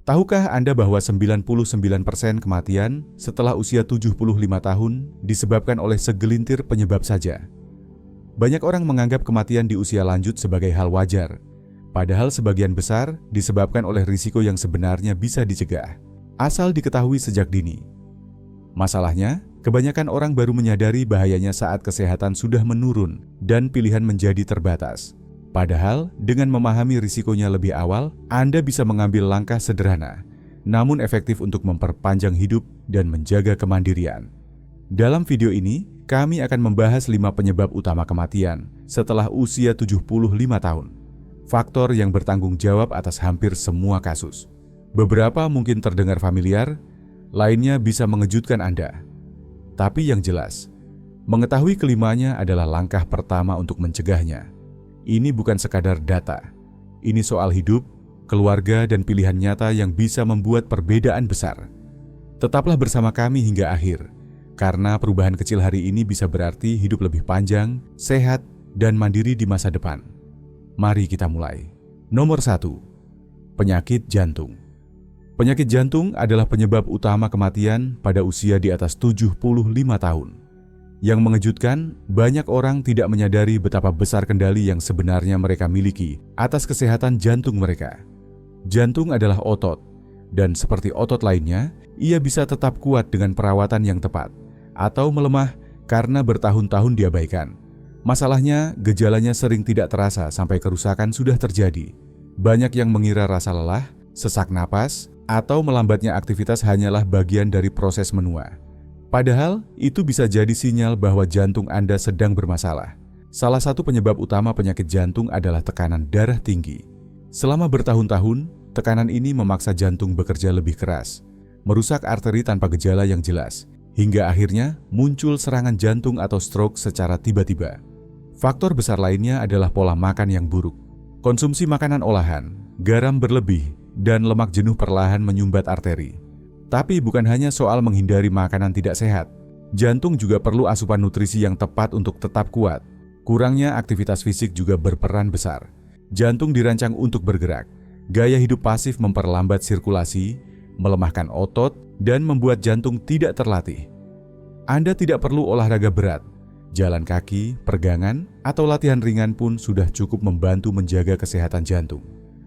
Tahukah Anda bahwa 99% kematian setelah usia 75 tahun disebabkan oleh segelintir penyebab saja? Banyak orang menganggap kematian di usia lanjut sebagai hal wajar, padahal sebagian besar disebabkan oleh risiko yang sebenarnya bisa dicegah, asal diketahui sejak dini. Masalahnya, kebanyakan orang baru menyadari bahayanya saat kesehatan sudah menurun dan pilihan menjadi terbatas. Padahal, dengan memahami risikonya lebih awal, Anda bisa mengambil langkah sederhana, namun efektif untuk memperpanjang hidup dan menjaga kemandirian. Dalam video ini, kami akan membahas 5 penyebab utama kematian setelah usia 75 tahun. Faktor yang bertanggung jawab atas hampir semua kasus. Beberapa mungkin terdengar familiar, lainnya bisa mengejutkan Anda. Tapi yang jelas, mengetahui kelimanya adalah langkah pertama untuk mencegahnya. Ini bukan sekadar data. Ini soal hidup, keluarga, dan pilihan nyata yang bisa membuat perbedaan besar. Tetaplah bersama kami hingga akhir, karena perubahan kecil hari ini bisa berarti hidup lebih panjang, sehat, dan mandiri di masa depan. Mari kita mulai. Nomor 1. Penyakit jantung. Penyakit jantung adalah penyebab utama kematian pada usia di atas 75 tahun. Yang mengejutkan, banyak orang tidak menyadari betapa besar kendali yang sebenarnya mereka miliki atas kesehatan jantung mereka. Jantung adalah otot, dan seperti otot lainnya, ia bisa tetap kuat dengan perawatan yang tepat, atau melemah karena bertahun-tahun diabaikan. Masalahnya, gejalanya sering tidak terasa sampai kerusakan sudah terjadi. Banyak yang mengira rasa lelah, sesak napas, atau melambatnya aktivitas hanyalah bagian dari proses menua. Padahal, itu bisa jadi sinyal bahwa jantung Anda sedang bermasalah. Salah satu penyebab utama penyakit jantung adalah tekanan darah tinggi. Selama bertahun-tahun, tekanan ini memaksa jantung bekerja lebih keras, merusak arteri tanpa gejala yang jelas, hingga akhirnya muncul serangan jantung atau stroke secara tiba-tiba. Faktor besar lainnya adalah pola makan yang buruk. Konsumsi makanan olahan, garam berlebih, dan lemak jenuh perlahan menyumbat arteri. Tapi bukan hanya soal menghindari makanan tidak sehat, jantung juga perlu asupan nutrisi yang tepat untuk tetap kuat. Kurangnya aktivitas fisik juga berperan besar. Jantung dirancang untuk bergerak. Gaya hidup pasif memperlambat sirkulasi, melemahkan otot, dan membuat jantung tidak terlatih. Anda tidak perlu olahraga berat. Jalan kaki, peregangan, atau latihan ringan pun sudah cukup membantu menjaga kesehatan jantung.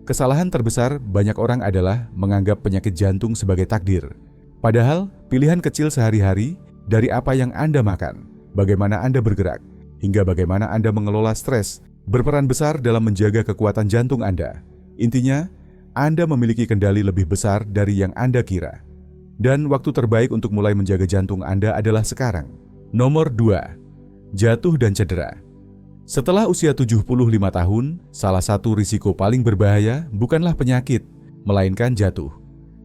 Kesalahan terbesar banyak orang adalah menganggap penyakit jantung sebagai takdir. Padahal, pilihan kecil sehari-hari dari apa yang Anda makan, bagaimana Anda bergerak, hingga bagaimana Anda mengelola stres, berperan besar dalam menjaga kekuatan jantung Anda. Intinya, Anda memiliki kendali lebih besar dari yang Anda kira. Dan waktu terbaik untuk mulai menjaga jantung Anda adalah sekarang. Nomor 2. Jatuh dan cedera. Setelah usia 75 tahun, salah satu risiko paling berbahaya bukanlah penyakit, melainkan jatuh.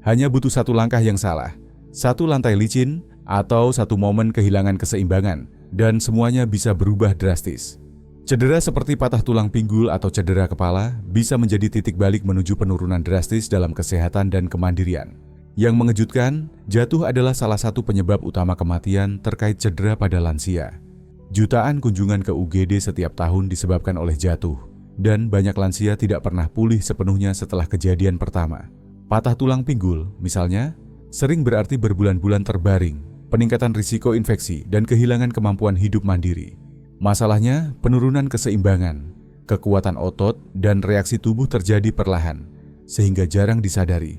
Hanya butuh satu langkah yang salah, satu lantai licin, atau satu momen kehilangan keseimbangan, dan semuanya bisa berubah drastis. Cedera seperti patah tulang pinggul atau cedera kepala bisa menjadi titik balik menuju penurunan drastis dalam kesehatan dan kemandirian. Yang mengejutkan, jatuh adalah salah satu penyebab utama kematian terkait cedera pada lansia. Jutaan kunjungan ke UGD setiap tahun disebabkan oleh jatuh, dan banyak lansia tidak pernah pulih sepenuhnya setelah kejadian pertama. Patah tulang pinggul, misalnya, sering berarti berbulan-bulan terbaring, peningkatan risiko infeksi, dan kehilangan kemampuan hidup mandiri. Masalahnya, penurunan keseimbangan, kekuatan otot, dan reaksi tubuh terjadi perlahan, sehingga jarang disadari.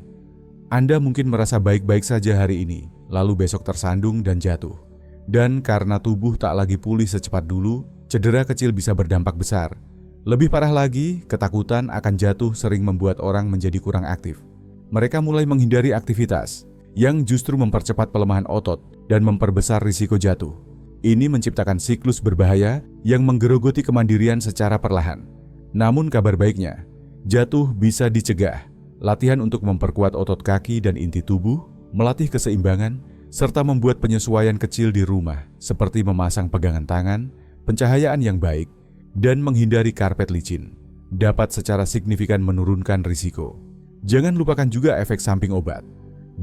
Anda mungkin merasa baik-baik saja hari ini, lalu besok tersandung dan jatuh. Dan karena tubuh tak lagi pulih secepat dulu, cedera kecil bisa berdampak besar. Lebih parah lagi, ketakutan akan jatuh sering membuat orang menjadi kurang aktif. Mereka mulai menghindari aktivitas, yang justru mempercepat pelemahan otot dan memperbesar risiko jatuh. Ini menciptakan siklus berbahaya yang menggerogoti kemandirian secara perlahan. Namun kabar baiknya, jatuh bisa dicegah. Latihan untuk memperkuat otot kaki dan inti tubuh, melatih keseimbangan, serta membuat penyesuaian kecil di rumah, seperti memasang pegangan tangan, pencahayaan yang baik, dan menghindari karpet licin, dapat secara signifikan menurunkan risiko. Jangan lupakan juga efek samping obat.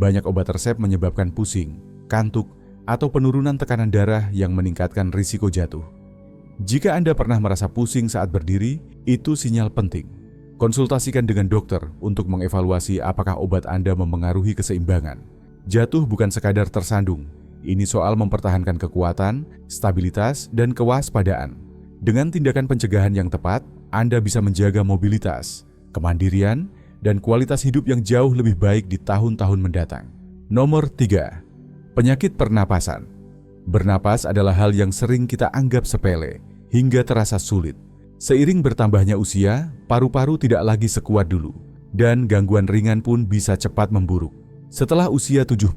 Banyak obat resep menyebabkan pusing, kantuk, atau penurunan tekanan darah yang meningkatkan risiko jatuh. Jika Anda pernah merasa pusing saat berdiri, itu sinyal penting. Konsultasikan dengan dokter untuk mengevaluasi apakah obat Anda memengaruhi keseimbangan. Jatuh bukan sekadar tersandung. Ini soal mempertahankan kekuatan, stabilitas, dan kewaspadaan. Dengan tindakan pencegahan yang tepat, Anda bisa menjaga mobilitas, kemandirian, dan kualitas hidup yang jauh lebih baik di tahun-tahun mendatang. Nomor 3. Penyakit pernapasan. Bernapas adalah hal yang sering kita anggap sepele, hingga terasa sulit. Seiring bertambahnya usia, paru-paru tidak lagi sekuat dulu, dan gangguan ringan pun bisa cepat memburuk. Setelah usia 75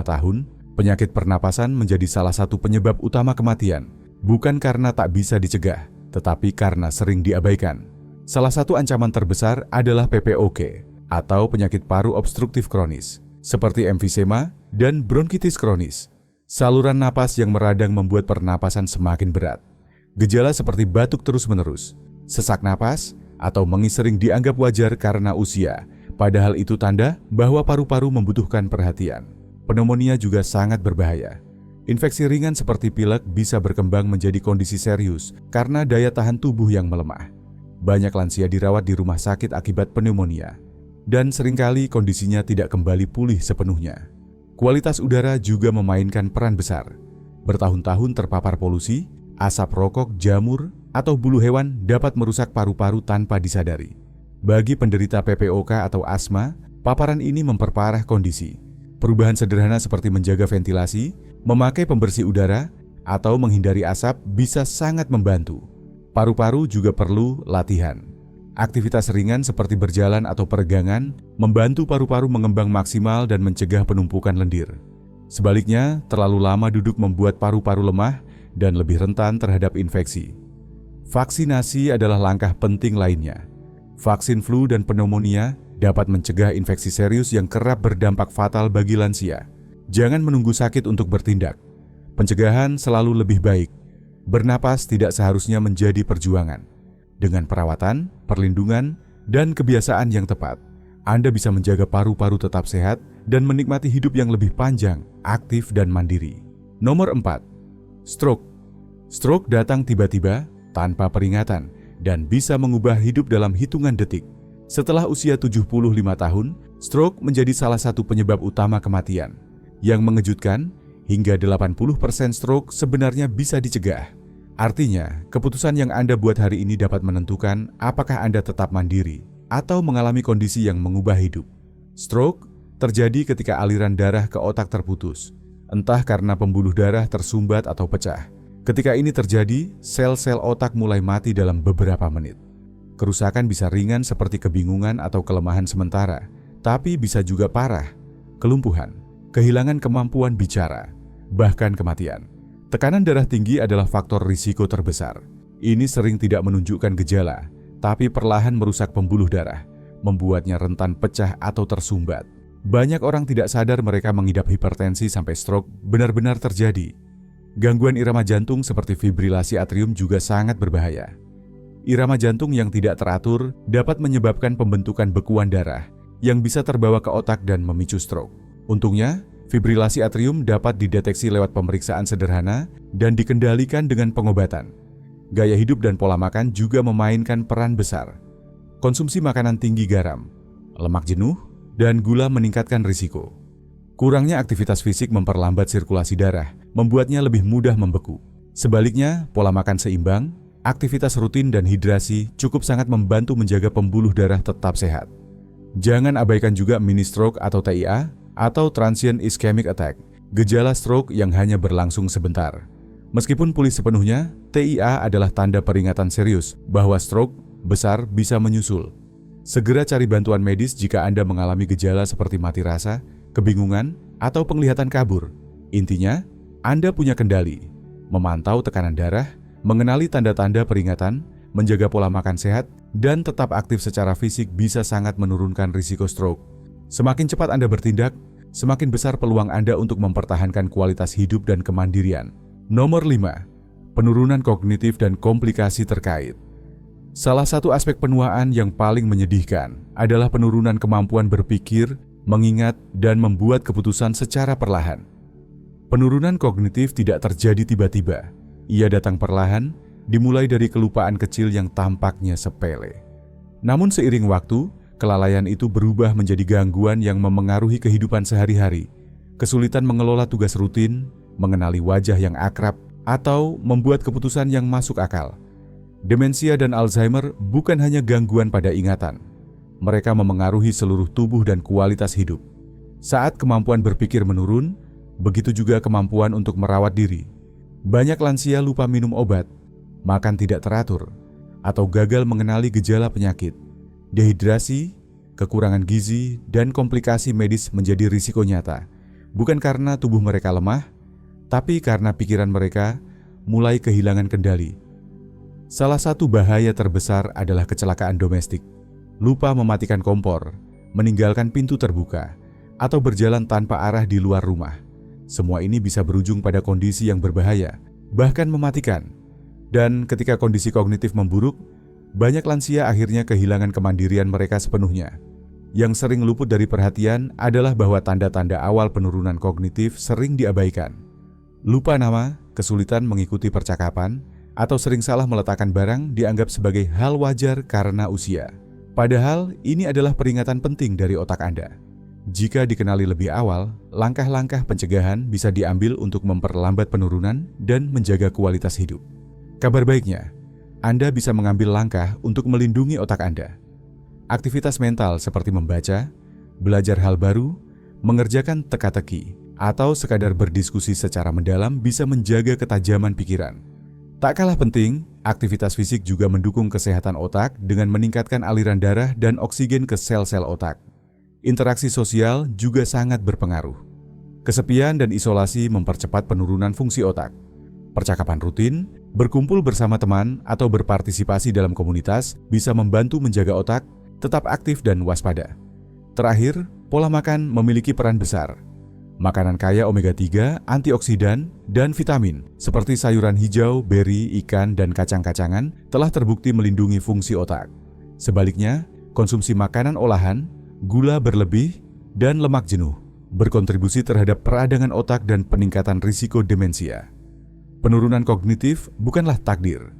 tahun, penyakit pernapasan menjadi salah satu penyebab utama kematian, bukan karena tak bisa dicegah, tetapi karena sering diabaikan. Salah satu ancaman terbesar adalah PPOK, atau penyakit paru obstruktif kronis, seperti emfisema dan bronkitis kronis. Saluran napas yang meradang membuat pernapasan semakin berat. Gejala seperti batuk terus-menerus, sesak napas, atau mengis sering dianggap wajar karena usia, padahal itu tanda bahwa paru-paru membutuhkan perhatian. Pneumonia juga sangat berbahaya. Infeksi ringan seperti pilek bisa berkembang menjadi kondisi serius karena daya tahan tubuh yang melemah. Banyak lansia dirawat di rumah sakit akibat pneumonia, dan seringkali kondisinya tidak kembali pulih sepenuhnya. Kualitas udara juga memainkan peran besar. Bertahun-tahun terpapar polusi, asap rokok, jamur, atau bulu hewan dapat merusak paru-paru tanpa disadari. Bagi penderita PPOK atau asma, paparan ini memperparah kondisi. Perubahan sederhana seperti menjaga ventilasi, memakai pembersih udara, atau menghindari asap bisa sangat membantu. Paru-paru juga perlu latihan. Aktivitas ringan seperti berjalan atau peregangan membantu paru-paru mengembang maksimal dan mencegah penumpukan lendir. Sebaliknya, terlalu lama duduk membuat paru-paru lemah dan lebih rentan terhadap infeksi. Vaksinasi adalah langkah penting lainnya. Vaksin flu dan pneumonia dapat mencegah infeksi serius yang kerap berdampak fatal bagi lansia. Jangan menunggu sakit untuk bertindak. Pencegahan selalu lebih baik. Bernapas tidak seharusnya menjadi perjuangan. Dengan perawatan, perlindungan, dan kebiasaan yang tepat, Anda bisa menjaga paru-paru tetap sehat dan menikmati hidup yang lebih panjang, aktif, dan mandiri. Nomor 4. Stroke. Stroke datang tiba-tiba, tanpa peringatan, dan bisa mengubah hidup dalam hitungan detik. Setelah usia 75 tahun, stroke menjadi salah satu penyebab utama kematian. Yang mengejutkan, hingga 80% stroke sebenarnya bisa dicegah. Artinya, keputusan yang Anda buat hari ini dapat menentukan apakah Anda tetap mandiri atau mengalami kondisi yang mengubah hidup. Stroke terjadi ketika aliran darah ke otak terputus, entah karena pembuluh darah tersumbat atau pecah. Ketika ini terjadi, sel-sel otak mulai mati dalam beberapa menit. Kerusakan bisa ringan seperti kebingungan atau kelemahan sementara, tapi bisa juga parah, kelumpuhan, kehilangan kemampuan bicara, bahkan kematian. Tekanan darah tinggi adalah faktor risiko terbesar. Ini sering tidak menunjukkan gejala, tapi perlahan merusak pembuluh darah, membuatnya rentan pecah atau tersumbat. Banyak orang tidak sadar mereka mengidap hipertensi sampai stroke benar-benar terjadi. Gangguan irama jantung seperti fibrilasi atrium juga sangat berbahaya. Irama jantung yang tidak teratur dapat menyebabkan pembentukan bekuan darah yang bisa terbawa ke otak dan memicu stroke. Untungnya, fibrilasi atrium dapat dideteksi lewat pemeriksaan sederhana dan dikendalikan dengan pengobatan. Gaya hidup dan pola makan juga memainkan peran besar. Konsumsi makanan tinggi garam, lemak jenuh, dan gula meningkatkan risiko. Kurangnya aktivitas fisik memperlambat sirkulasi darah, membuatnya lebih mudah membeku. Sebaliknya, pola makan seimbang, aktivitas rutin dan hidrasi cukup sangat membantu menjaga pembuluh darah tetap sehat. Jangan abaikan juga mini stroke atau TIA atau transient ischemic attack, gejala stroke yang hanya berlangsung sebentar. Meskipun pulih sepenuhnya, TIA adalah tanda peringatan serius bahwa stroke besar bisa menyusul. Segera cari bantuan medis jika Anda mengalami gejala seperti mati rasa, kebingungan, atau penglihatan kabur. Intinya, Anda punya kendali, memantau tekanan darah, mengenali tanda-tanda peringatan, menjaga pola makan sehat, dan tetap aktif secara fisik bisa sangat menurunkan risiko stroke. Semakin cepat Anda bertindak, semakin besar peluang Anda untuk mempertahankan kualitas hidup dan kemandirian. Nomor 5. Penurunan kognitif dan komplikasi terkait. Salah satu aspek penuaan yang paling menyedihkan adalah penurunan kemampuan berpikir, mengingat, dan membuat keputusan secara perlahan. Penurunan kognitif tidak terjadi tiba-tiba. Ia datang perlahan, dimulai dari kelupaan kecil yang tampaknya sepele. Namun seiring waktu, kelalaian itu berubah menjadi gangguan yang memengaruhi kehidupan sehari-hari. Kesulitan mengelola tugas rutin, mengenali wajah yang akrab, atau membuat keputusan yang masuk akal. Demensia dan Alzheimer bukan hanya gangguan pada ingatan. Mereka memengaruhi seluruh tubuh dan kualitas hidup. Saat kemampuan berpikir menurun, begitu juga kemampuan untuk merawat diri. Banyak lansia lupa minum obat, makan tidak teratur, atau gagal mengenali gejala penyakit. Dehidrasi, kekurangan gizi, dan komplikasi medis menjadi risiko nyata, bukan karena tubuh mereka lemah, tapi karena pikiran mereka mulai kehilangan kendali. Salah satu bahaya terbesar adalah kecelakaan domestik, lupa mematikan kompor, meninggalkan pintu terbuka, atau berjalan tanpa arah di luar rumah. Semua ini bisa berujung pada kondisi yang berbahaya, bahkan mematikan. Dan ketika kondisi kognitif memburuk, banyak lansia akhirnya kehilangan kemandirian mereka sepenuhnya. Yang sering luput dari perhatian adalah bahwa tanda-tanda awal penurunan kognitif sering diabaikan. Lupa nama, kesulitan mengikuti percakapan, atau sering salah meletakkan barang dianggap sebagai hal wajar karena usia. Padahal ini adalah peringatan penting dari otak Anda. Jika dikenali lebih awal, langkah-langkah pencegahan bisa diambil untuk memperlambat penurunan dan menjaga kualitas hidup. Kabar baiknya, Anda bisa mengambil langkah untuk melindungi otak Anda. Aktivitas mental seperti membaca, belajar hal baru, mengerjakan teka-teki, atau sekadar berdiskusi secara mendalam bisa menjaga ketajaman pikiran. Tak kalah penting, aktivitas fisik juga mendukung kesehatan otak dengan meningkatkan aliran darah dan oksigen ke sel-sel otak. Interaksi sosial juga sangat berpengaruh. Kesepian dan isolasi mempercepat penurunan fungsi otak. Percakapan rutin, berkumpul bersama teman, atau berpartisipasi dalam komunitas bisa membantu menjaga otak tetap aktif dan waspada. Terakhir, pola makan memiliki peran besar. Makanan kaya omega-3, antioksidan, dan vitamin seperti sayuran hijau, beri, ikan, dan kacang-kacangan telah terbukti melindungi fungsi otak. Sebaliknya, konsumsi makanan olahan, gula berlebih, dan lemak jenuh berkontribusi terhadap peradangan otak dan peningkatan risiko demensia. Penurunan kognitif bukanlah takdir.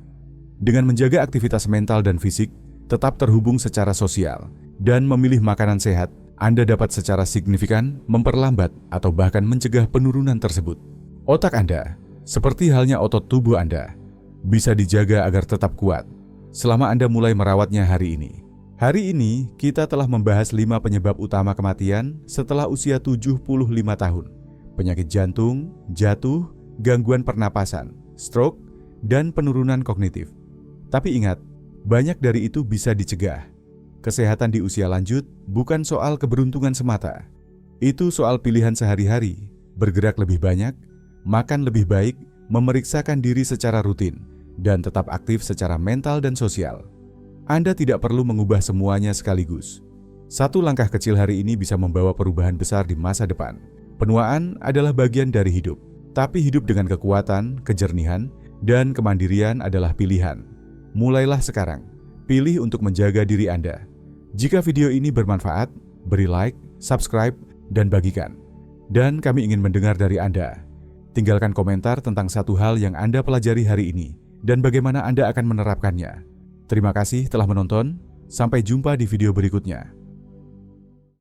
Dengan menjaga aktivitas mental dan fisik, tetap terhubung secara sosial, dan memilih makanan sehat, Anda dapat secara signifikan memperlambat atau bahkan mencegah penurunan tersebut. Otak Anda, seperti halnya otot tubuh Anda, bisa dijaga agar tetap kuat selama Anda mulai merawatnya hari ini. Hari ini, kita telah membahas 5 penyebab utama kematian setelah usia 75 tahun. Penyakit jantung, jatuh, gangguan pernapasan, stroke, dan penurunan kognitif. Tapi ingat, banyak dari itu bisa dicegah. Kesehatan di usia lanjut bukan soal keberuntungan semata. Itu soal pilihan sehari-hari, bergerak lebih banyak, makan lebih baik, memeriksakan diri secara rutin, dan tetap aktif secara mental dan sosial. Anda tidak perlu mengubah semuanya sekaligus. Satu langkah kecil hari ini bisa membawa perubahan besar di masa depan. Penuaan adalah bagian dari hidup, tapi hidup dengan kekuatan, kejernihan, dan kemandirian adalah pilihan. Mulailah sekarang, pilih untuk menjaga diri Anda. Jika video ini bermanfaat, beri like, subscribe, dan bagikan. Dan kami ingin mendengar dari Anda. Tinggalkan komentar tentang satu hal yang Anda pelajari hari ini, dan bagaimana Anda akan menerapkannya. Terima kasih telah menonton, sampai jumpa di video berikutnya.